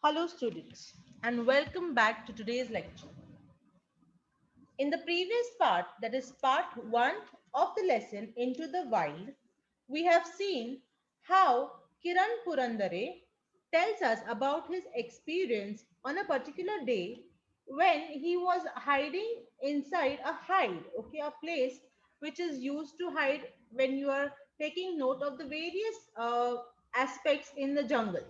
Hello students and welcome back to today's lecture. In the previous part, that is part 1 of the lesson Into the Wild, we have seen how Kiran Purandare tells us about his experience on a particular day when he was hiding inside a hide, okay, a place which is used to hide when you are taking note of the various aspects in the jungle.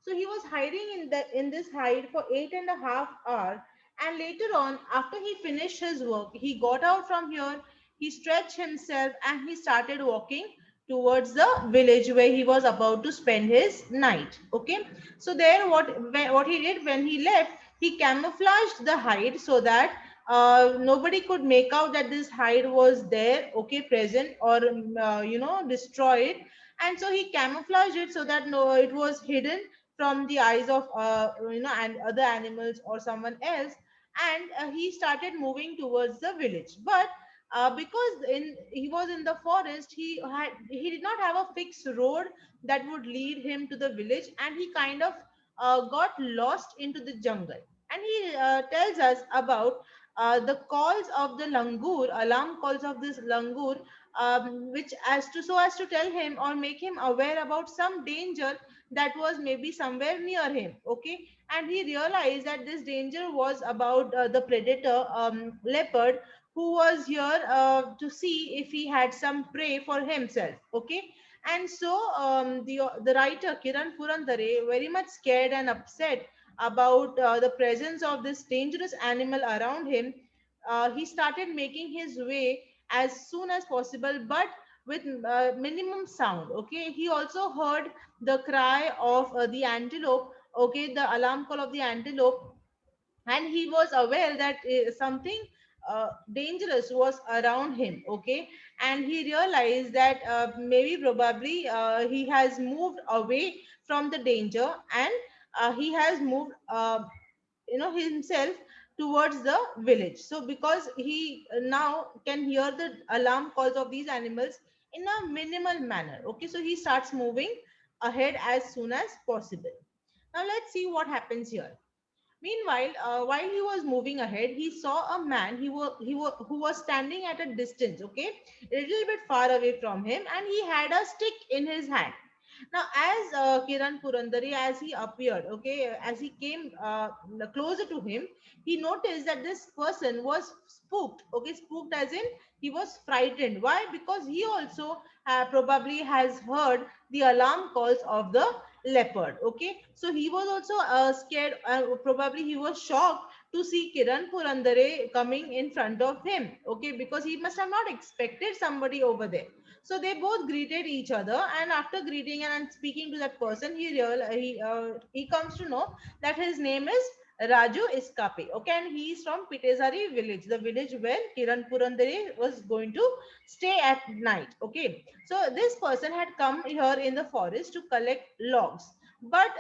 So he was hiding in this hide for 8.5 hours, and later on, after he finished his work, he got out from here, he stretched himself, and he started walking towards the village where he was about to spend his night. Okay, so there, what he did when he left, he camouflaged the hide so that nobody could make out that this hide was there, okay, present, or destroyed. And so he camouflaged it so that no, it was hidden from the eyes of and other animals or someone else. And he started moving towards the village, but because he was in the forest, he did not have a fixed road that would lead him to the village, and he kind of got lost into the jungle. And he tells us about the calls of the langur, alarm calls of this langur, which as to tell him or make him aware about some danger that was maybe somewhere near him. Okay, and he realized that this danger was about the predator, leopard, who was here to see if he had some prey for himself. Okay, and so the writer Kiran Purandare, very much scared and upset about the presence of this dangerous animal around him, he started making his way as soon as possible, but with minimum sound. Okay, he also heard the cry of the antelope, okay, the alarm call of the antelope, and he was aware that something dangerous was around him. Okay, and he realized that maybe probably he has moved away from the danger, and he has moved himself towards the village. So because he now can hear the alarm calls of these animals in a minimal manner, okay, so he starts moving ahead as soon as possible. Now let's see what happens here. Meanwhile, while he was moving ahead, he saw a man who was standing at a distance, okay, a little bit far away from him, and he had a stick in his hand. Now, as Kiran Purandari, as he appeared, okay, as he came closer to him, he noticed that this person was spooked, okay, spooked as in he was frightened. Why? Because he also probably has heard the alarm calls of the leopard. Okay, so he was also scared. Probably he was shocked to see Kiran Purandare coming in front of him. Okay, because he must have not expected somebody over there. So they both greeted each other, and after greeting and speaking to that person, he comes to know that his name is Raju Iskape. Okay, and he is from Pitesari village, the village where Kiran Purandare was going to stay at night. Okay, so this person had come here in the forest to collect logs, but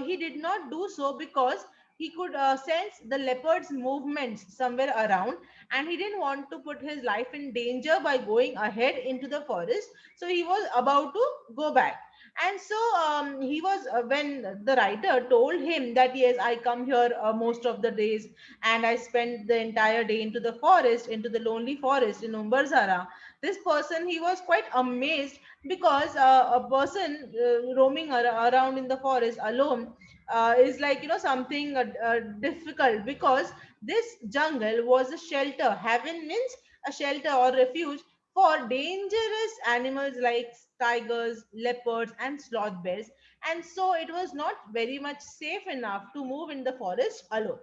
he did not do so because he could sense the leopard's movements somewhere around, and he didn't want to put his life in danger by going ahead into the forest. So he was about to go back. And so he was when the writer told him that yes, I come here most of the days, and I spend the entire day into the forest, into the lonely forest in Umbarzara. This person, he was quite amazed, because a person roaming around in the forest alone is like something difficult, because this jungle was a shelter. Heaven means a shelter or refuge for dangerous animals like tigers, leopards, and sloth bears. And so it was not very much safe enough to move in the forest alone.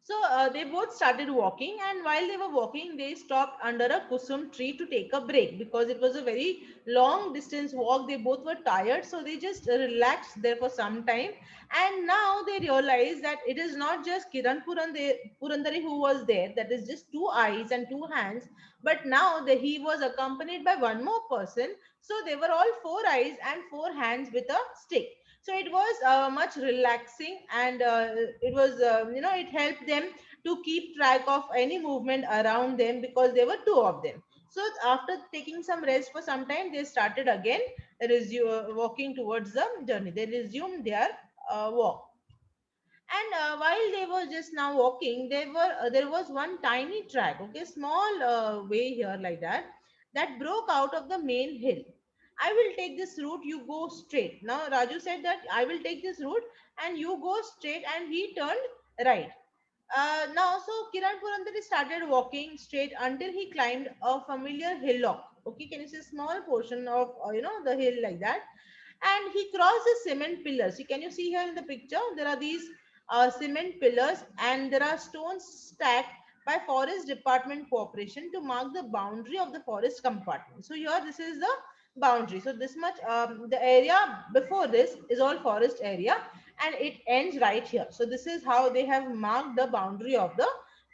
So they both started walking, and while they were walking, they stopped under a kusum tree to take a break, because it was a very long distance walk. They both were tired, so they just relaxed there for some time. And now they realized that it is not just Purandari who was there, that is just two eyes and two hands, but now he was accompanied by one more person. So they were all four eyes and four hands with a stick. So it was much relaxing, and it was it helped them to keep track of any movement around them, because there were two of them. So after taking some rest for some time, they started again walking towards the journey. They resumed their walk. And while they were just now walking, there was one tiny track, okay, small way here like that, that broke out of the main hill. I will take this route, you go straight. Now Raju said that I will take this route and you go straight, and he turned right. Now, so Kiran Purandare started walking straight until he climbed a familiar hillock. Okay, can you see a small portion of the hill like that? And he crossed the cement pillars. Can you see here in the picture? There are these cement pillars, and there are stones stacked by Forest Department cooperation to mark the boundary of the forest compartment. So here, this is the boundary. So this much, the area before this is all forest area, and it ends right here. So this is how they have marked the boundary of the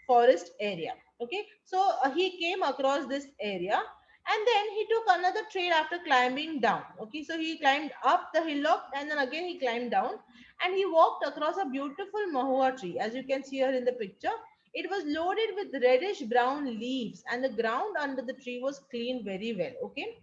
forest area. Okay, so he came across this area, and then he took another trail after climbing down. Okay, so he climbed up the hillock, and then again he climbed down, and he walked across a beautiful mahua tree, as you can see here in the picture. It was loaded with reddish brown leaves, and the ground under the tree was cleaned very well. Okay,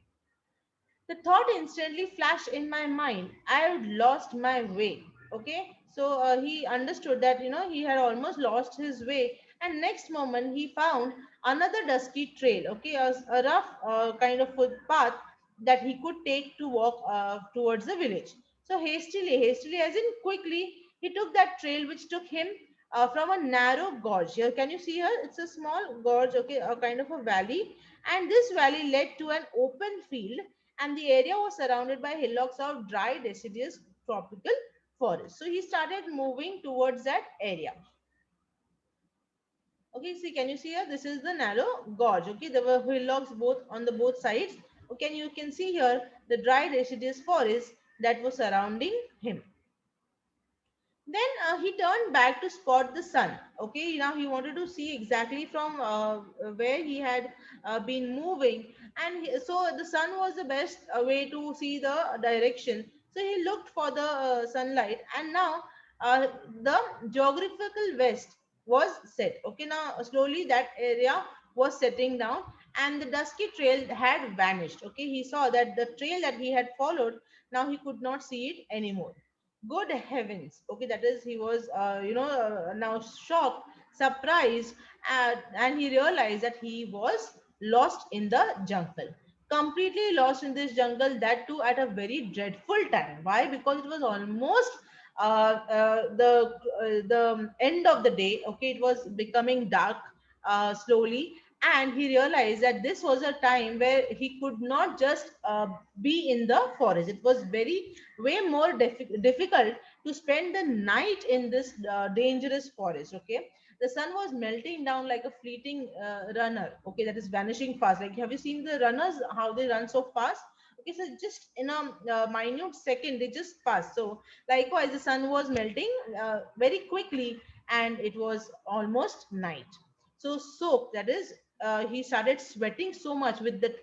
the thought instantly flashed in my mind. I had lost my way. Okay, so he understood that he had almost lost his way, and next moment he found another dusky trail. Okay, a rough kind of footpath that he could take to walk towards the village. So hastily, as in quickly, he took that trail which took him from a narrow gorge. Here, can you see here? It's a small gorge, okay, a kind of a valley, and this valley led to an open field, and the area was surrounded by hillocks of dry deciduous tropical forest. So he started moving towards that area. Okay, see, can you see here? This is the narrow gorge. Okay, there were hillocks both on the both sides. Okay, and you can see here the dry deciduous forest that was surrounding him. Then he turned back to spot the sun. Okay, now he wanted to see exactly from where he had been moving, and so the sun was the best way to see the direction. So he looked for the sunlight, and now uh, the geographical west was set. Okay, now slowly that area was setting down, and the dusky trail had vanished. Okay, he saw that the trail that he had followed, now he could not see it anymore. Good heavens. Okay, that is, he was now shocked, surprised, and he realized that he was lost in the jungle, completely lost in this jungle, that too at a very dreadful time. Why? Because it was almost the end of the day. Okay, it was becoming dark slowly, and he realized that this was a time where he could not just be in the forest. It was very way more difficult to spend the night in this dangerous forest. Okay, the sun was melting down like a fleeting runner. Okay, that is vanishing fast. Like, have you seen the runners, how they run so fast? Okay, so just in a minute second they just pass. So likewise, the sun was melting very quickly, and it was almost night. So soaked, that is, he started sweating so much with that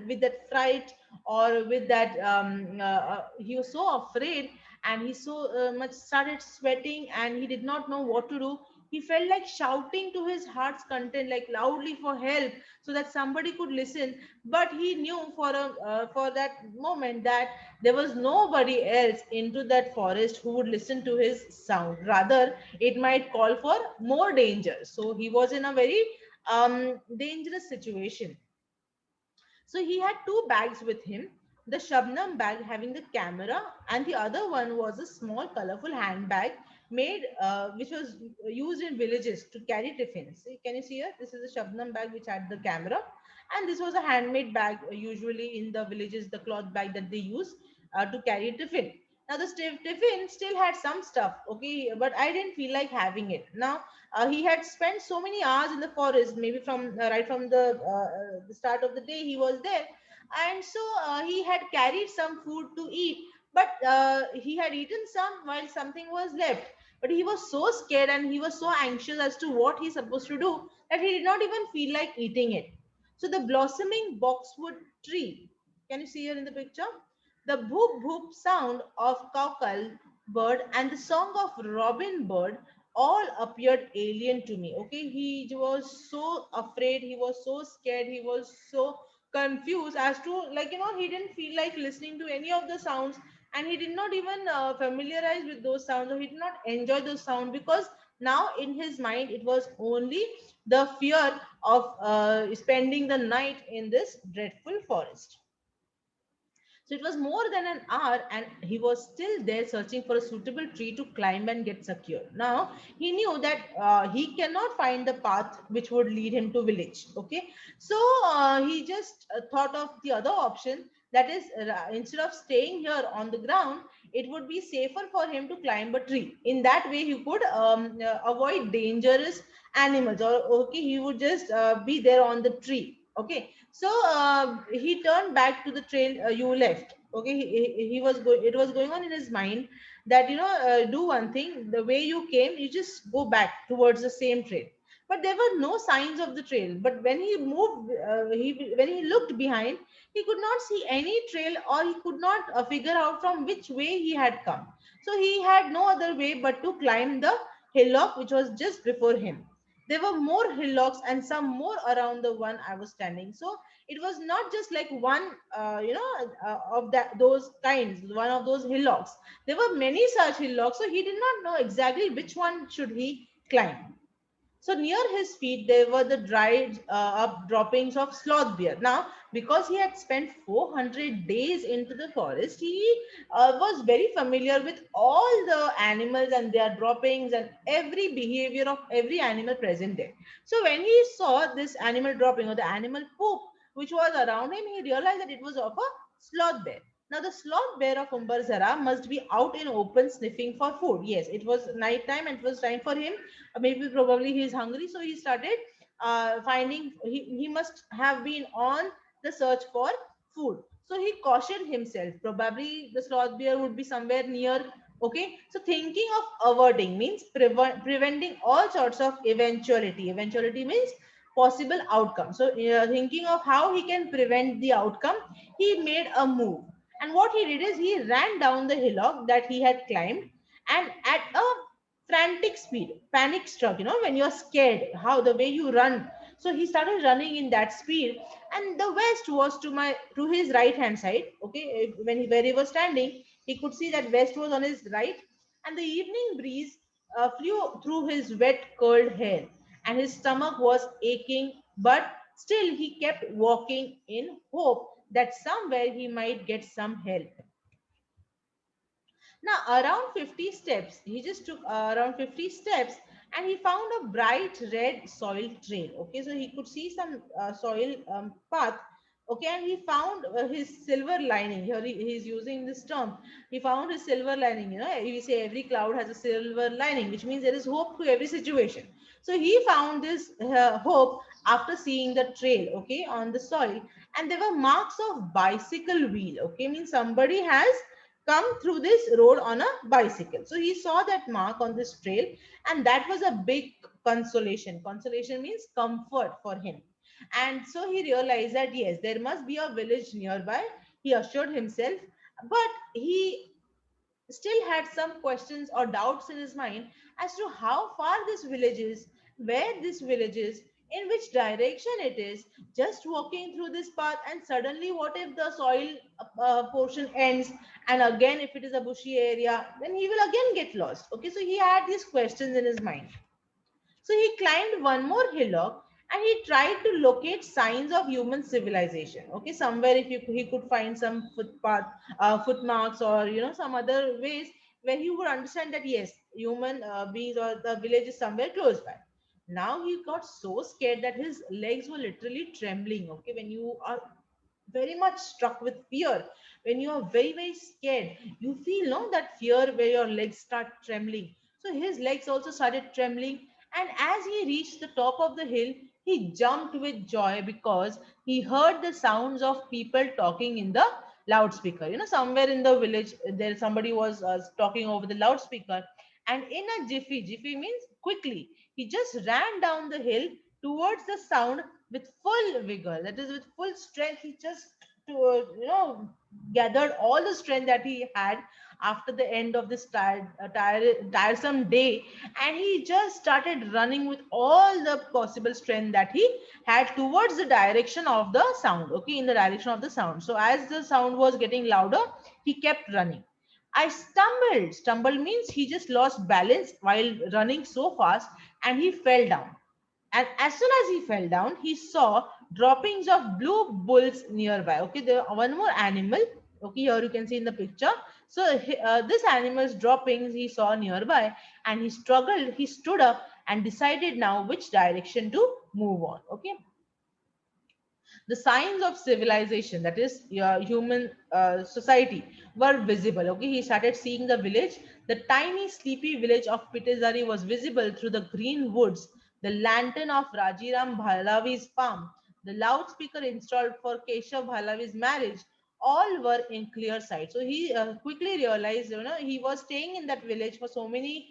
with that fright, or with that he was so afraid, and he so much started sweating, and he did not know what to do. He felt like shouting to his heart's content, like loudly for help, so that somebody could listen. But he knew for that moment that there was nobody else into that forest who would listen to his sound. Rather, it might call for more danger. So he was in a very dangerous situation. So he had two bags with him, the Shabnam bag having the camera, and the other one was a small colorful handbag made which was used in villages to carry tiffins. See, can you see here? This is a Shabnam bag which had the camera, and this was a handmade bag, usually in the villages, the cloth bag that they use to carry tiffin. Now the tiffin still had some stuff, okay, but I didn't feel like having it. Now he had spent so many hours in the forest, maybe from right from the start of the day he was there, and so he had carried some food to eat, but he had eaten some while something was left. But he was so scared and he was so anxious as to what he's supposed to do, that he did not even feel like eating it. So the blossoming boxwood tree, can you see here in the picture? The boop boop sound of cowcul bird and the song of robin bird all appeared alien to me. Okay, he was so afraid, he was so scared, he was so confused as to, like, he didn't feel like listening to any of the sounds, and he did not even familiarize with those sounds, or he did not enjoy those sounds, because now in his mind it was only the fear of spending the night in this dreadful forest. So it was more than an hour, and he was still there searching for a suitable tree to climb and get secure. Now he knew that he cannot find the path which would lead him to village. Okay, so he just thought of the other option. That is, instead of staying here on the ground, it would be safer for him to climb a tree. In that way, he could avoid dangerous animals, or okay, he would just be there on the tree. Okay, so he turned back to the trail you left. Okay, he was going. It was going on in his mind that, do one thing. The way you came, you just go back towards the same trail. But there were no signs of the trail. But when he moved, when he looked behind, he could not see any trail, or he could not figure out from which way he had come. So he had no other way but to climb the hillock which was just before him. There were more hillocks, and some more around the one I was standing. So it was not just like one, of that those kinds, one of those hillocks. There were many such hillocks, so he did not know exactly which one should he climb. So near his feet there were the dried up droppings of sloth bear. Now, because he had spent 400 days into the forest, he was very familiar with all the animals and their droppings and every behavior of every animal present there. So when he saw this animal dropping, or the animal poop which was around him, he realized that it was of a sloth bear. Now, the sloth bear of Umbarzara must be out in open sniffing for food. Yes, it was night time and it was time for him. Maybe probably he is hungry, so he started finding, he must have been on the search for food. So he cautioned himself, probably the sloth bear would be somewhere near. Okay, so thinking of averting means preventing all sorts of eventuality means possible outcome. So thinking of how he can prevent the outcome, he made a move. And what he did is he ran down the hillock that he had climbed, and at a frantic speed, panic struck, when you're scared, how the way you run. So he started running in that speed, and the west was to his right hand side. Okay, when where he was standing, he could see that west was on his right, and the evening breeze flew through his wet curled hair, and his stomach was aching, but still he kept walking in hope that somewhere he might get some help. Now, around 50 steps, he just took around 50 steps, and he found a bright red soil trail. Okay, so he could see some soil path. Okay, and he found his silver lining. Here he's using this term. He found his silver lining. We say every cloud has a silver lining, which means there is hope to every situation. So he found this hope after seeing the trail, okay, on the soil, and there were marks of bicycle wheel. Okay, means somebody has come through this road on a bicycle. So he saw that mark on this trail, and that was a big consolation. Consolation means comfort for him. And so he realized that yes, there must be a village nearby. He assured himself, but he still had some questions or doubts in his mind as to how far this village is, where this village is, in which direction it is. Just walking through this path, and suddenly, what if the soil portion ends? And again, if it is a bushy area, then he will again get lost. Okay, so he had these questions in his mind. So he climbed one more hillock, and he tried to locate signs of human civilization. Okay, somewhere if he could find some footpath, footmarks, or some other ways where he would understand that yes, human beings or the village is somewhere close by. Now he got so scared that his legs were literally trembling. Okay, when you are very much struck with fear, when you are very very scared, you feel no that fear where your legs start trembling. So his legs also started trembling, and as he reached the top of the hill, he jumped with joy because he heard the sounds of people talking in the loudspeaker. Somewhere in the village there somebody was talking over the loudspeaker, and in a jiffy means quickly, he just ran down the hill towards the sound with full vigor. That is, with full strength. He just gathered all the strength that he had after the end of this tiresome day, and he just started running with all the possible strength that he had towards the direction of the sound. Okay, in the direction of the sound. So as the sound was getting louder, he kept running. I stumbled. Stumbled means he just lost balance while running so fast and he fell down. And as soon as he fell down, he saw droppings of blue bulls nearby. Okay, there one more animal. Okay, here you can see in the picture. So this animal's droppings he saw nearby, and he struggled. He stood up and decided now which direction to move on. Okay, the signs of civilization, that is human society, were visible. Okay, he started seeing the village. The tiny sleepy village of Pitezari was visible through the green woods. The lantern of Rajiram Bhalavi's farm, the loudspeaker installed for Keshav Bhalavi's marriage, all were in clear sight. So he quickly realized, he was staying in that village for so many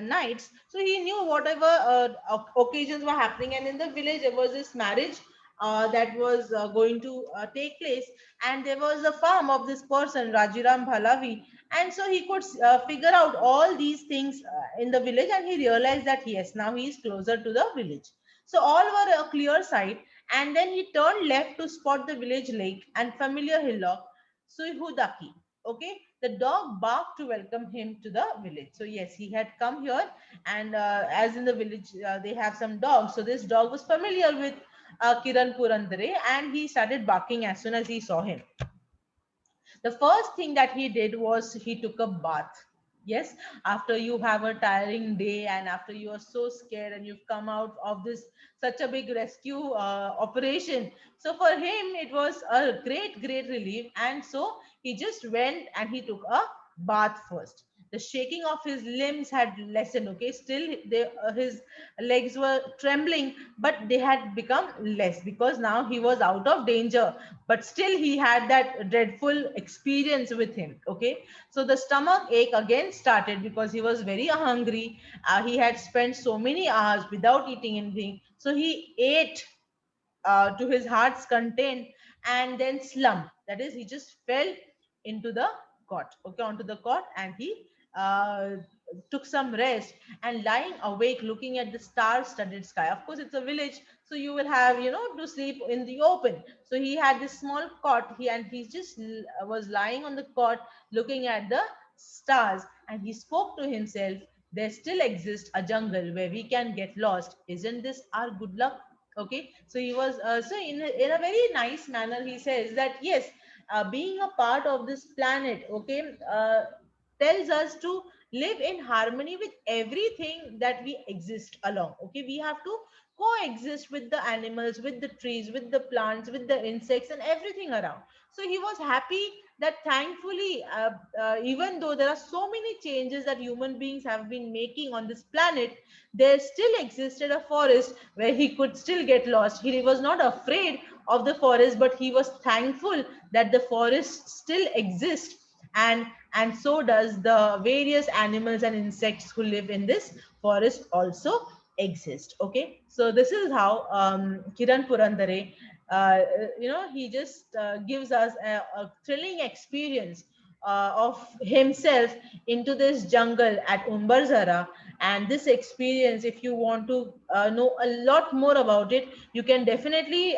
nights, so he knew whatever occasions were happening, and in the village there was this marriage that was going to take place, and there was a farm of this person Rajiram Bhalavi, and so he could figure out all these things in the village, and he realized that yes, now he is closer to the village. So all were a clear sight, and then he turned left to spot the village lake and familiar hillock Suihudaki. Okay, the dog barked to welcome him to the village. So yes, he had come here, and as in the village they have some dogs, so this dog was familiar with Kiran Purandare, and he started barking as soon as he saw him. The first thing that he did was he took a bath. Yes, after you have a tiring day and after you are so scared and you've come out of this such a big rescue operation, so for him it was a great relief, and so he just went and he took a bath first. The shaking of his limbs had lessened. Okay, still his legs were trembling, but they had become less because now he was out of danger, but still he had that dreadful experience with him. Okay, so the stomach ache again started because he was very hungry. He had spent so many hours without eating anything, so he ate to his heart's content, and then slumped, that is he just fell into the cot, okay, onto the cot, and he uh, took some rest, and lying awake looking at the star studded sky. Of course it's a village, so you will have, to sleep in the open. So he had this small cot, and he just was lying on the cot looking at the stars, and he spoke to himself, there still exists a jungle where we can get lost. Isn't this our good luck? Okay, so he was so in a very nice manner he says that yes, being a part of this planet, okay, tells us to live in harmony with everything that we exist along. Okay, we have to coexist with the animals, with the trees, with the plants, with the insects, and everything around. So he was happy that thankfully, even though there are so many changes that human beings have been making on this planet, there still existed a forest where he could still get lost. He was not afraid of the forest, but he was thankful that the forest still exists, and so does the various animals and insects who live in this forest also exist. Okay, so this is how Kiran Purandare, he just gives us a thrilling experience of himself into this jungle at Umbarzara. And this experience, if you want to know a lot more about it, you can definitely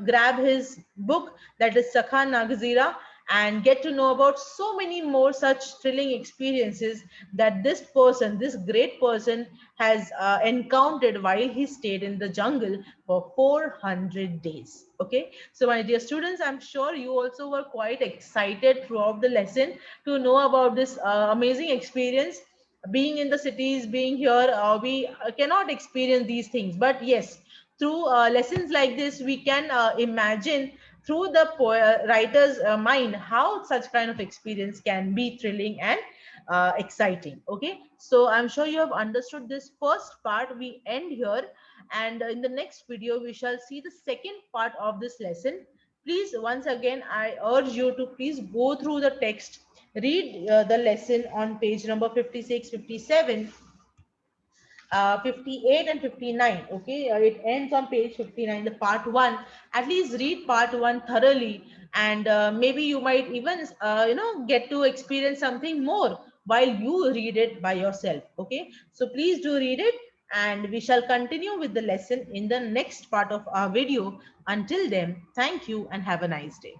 grab his book, that is Sakha Nagzira, and get to know about so many more such thrilling experiences that this person, this great person, has encountered while he stayed in the jungle for 400 days. Okay, so my dear students, I'm sure you also were quite excited throughout the lesson to know about this amazing experience. Being in the cities, being here, we cannot experience these things, but yes, through lessons like this we can imagine through the writer's mind how such kind of experience can be thrilling and exciting. Okay, so I'm sure you have understood this first part. We end here, and in the next video we shall see the second part of this lesson. Please, once again I urge you to please go through the text, read the lesson on page number 56, 57, 58 and 59. Okay, it ends on page 59, the part 1. At least read part 1 thoroughly, and maybe you might even get to experience something more while you read it by yourself. Okay, so please do read it, and we shall continue with the lesson in the next part of our video. Until then, thank you and have a nice day.